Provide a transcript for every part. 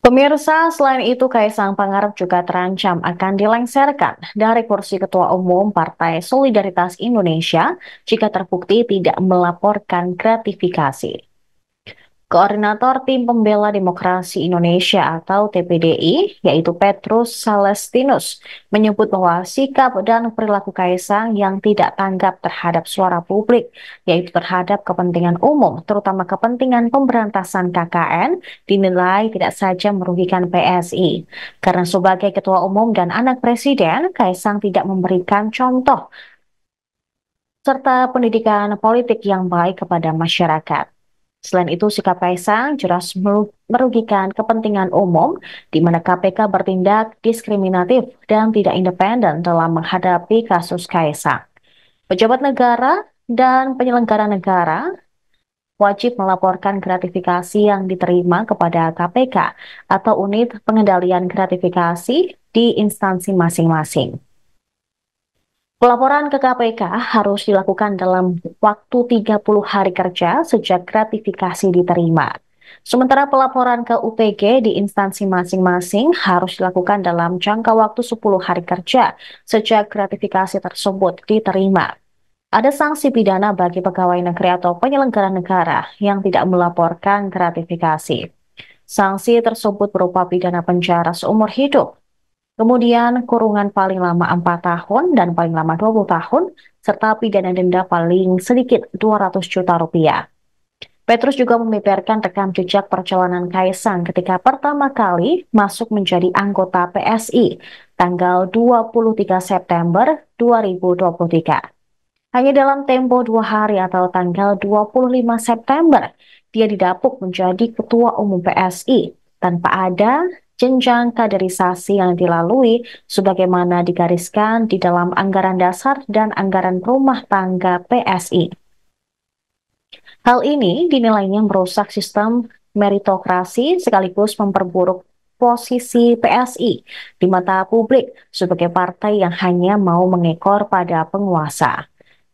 Pemirsa, selain itu Kaisang Pangarep juga terancam akan dilengsarkan dari kursi Ketua Umum Partai Solidaritas Indonesia jika terbukti tidak melaporkan gratifikasi. Koordinator Tim Pembela Demokrasi Indonesia atau TPDI, yaitu Petrus Salestinus, menyebut bahwa sikap dan perilaku Kaisang yang tidak tanggap terhadap suara publik, yaitu terhadap kepentingan umum, terutama kepentingan pemberantasan KKN, dinilai tidak saja merugikan PSI. Karena sebagai Ketua Umum dan anak Presiden, Kaisang tidak memberikan contoh serta pendidikan politik yang baik kepada masyarakat. Selain itu, sikap Kaisang jelas merugikan kepentingan umum, di mana KPK bertindak diskriminatif dan tidak independen dalam menghadapi kasus Kaisang. Pejabat negara dan penyelenggara negara wajib melaporkan gratifikasi yang diterima kepada KPK atau unit pengendalian gratifikasi di instansi masing-masing. Pelaporan ke KPK harus dilakukan dalam waktu 30 hari kerja sejak gratifikasi diterima. Sementara pelaporan ke UPG di instansi masing-masing harus dilakukan dalam jangka waktu 10 hari kerja sejak gratifikasi tersebut diterima. Ada sanksi pidana bagi pegawai negeri atau penyelenggara negara yang tidak melaporkan gratifikasi. Sanksi tersebut berupa pidana penjara seumur hidup, kemudian kurungan paling lama 4 tahun dan paling lama 20 tahun, serta pidana denda paling sedikit 200 juta rupiah. Petrus juga membeberkan rekam jejak perjalanan Kaisang ketika pertama kali masuk menjadi anggota PSI tanggal 23 September 2023. Hanya dalam tempo 2 hari atau tanggal 25 September, dia didapuk menjadi Ketua Umum PSI tanpa ada jenjang kaderisasi yang dilalui sebagaimana digariskan di dalam anggaran dasar dan anggaran rumah tangga PSI. Hal ini dinilainya merusak sistem meritokrasi sekaligus memperburuk posisi PSI di mata publik sebagai partai yang hanya mau mengekor pada penguasa.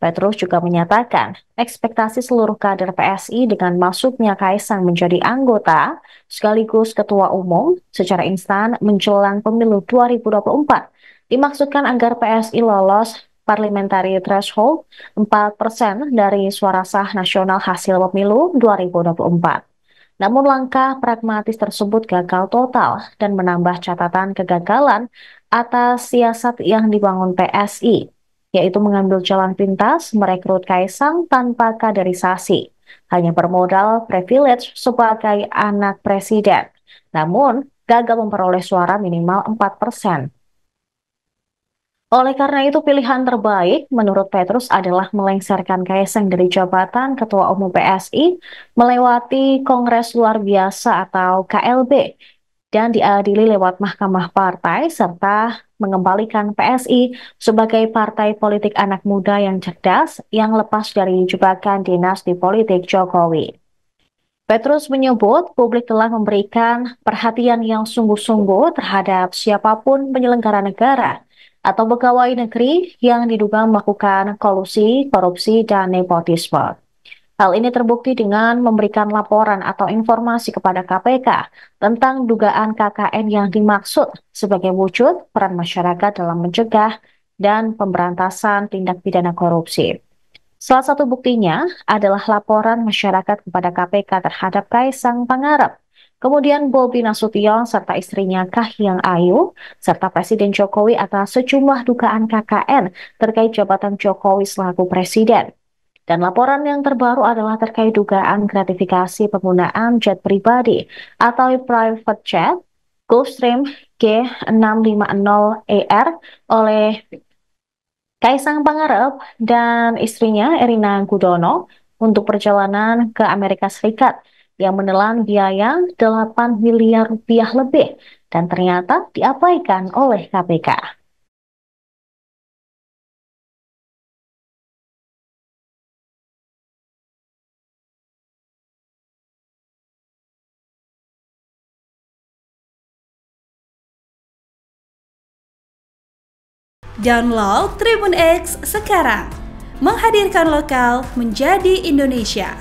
Petrus juga menyatakan ekspektasi seluruh kader PSI dengan masuknya Kaisang menjadi anggota sekaligus ketua umum secara instan menjelang pemilu 2024 dimaksudkan agar PSI lolos parliamentary threshold 4% dari suara sah nasional hasil pemilu 2024. Namun langkah pragmatis tersebut gagal total dan menambah catatan kegagalan atas siasat yang dibangun PSI, yaitu mengambil jalan pintas merekrut Kaisang tanpa kaderisasi, hanya bermodal privilege sebagai anak presiden, namun gagal memperoleh suara minimal 4%. Oleh karena itu, pilihan terbaik menurut Petrus adalah melengsarkan Kaisang dari jabatan Ketua Umum PSI melewati Kongres Luar Biasa atau KLB dan diadili lewat Mahkamah Partai serta mengembalikan PSI sebagai partai politik anak muda yang cerdas yang lepas dari jebakan dinasti politik Jokowi. Petrus menyebut publik telah memberikan perhatian yang sungguh-sungguh terhadap siapapun penyelenggara negara atau pegawai negeri yang diduga melakukan kolusi, korupsi, dan nepotisme. Hal ini terbukti dengan memberikan laporan atau informasi kepada KPK tentang dugaan KKN yang dimaksud sebagai wujud peran masyarakat dalam mencegah dan pemberantasan tindak pidana korupsi. Salah satu buktinya adalah laporan masyarakat kepada KPK terhadap Kaisang Pangarep, kemudian Bobi Nasution serta istrinya Kahiyang Ayu, serta Presiden Jokowi atas sejumlah dugaan KKN terkait jabatan Jokowi selaku presiden. Dan laporan yang terbaru adalah terkait dugaan gratifikasi penggunaan jet pribadi atau private jet Gulfstream G650ER oleh Kaisang Pangarep dan istrinya Erina Gudono untuk perjalanan ke Amerika Serikat yang menelan biaya 8 miliar rupiah lebih dan ternyata diabaikan oleh KPK. Download Tribun X sekarang, menghadirkan lokal menjadi Indonesia.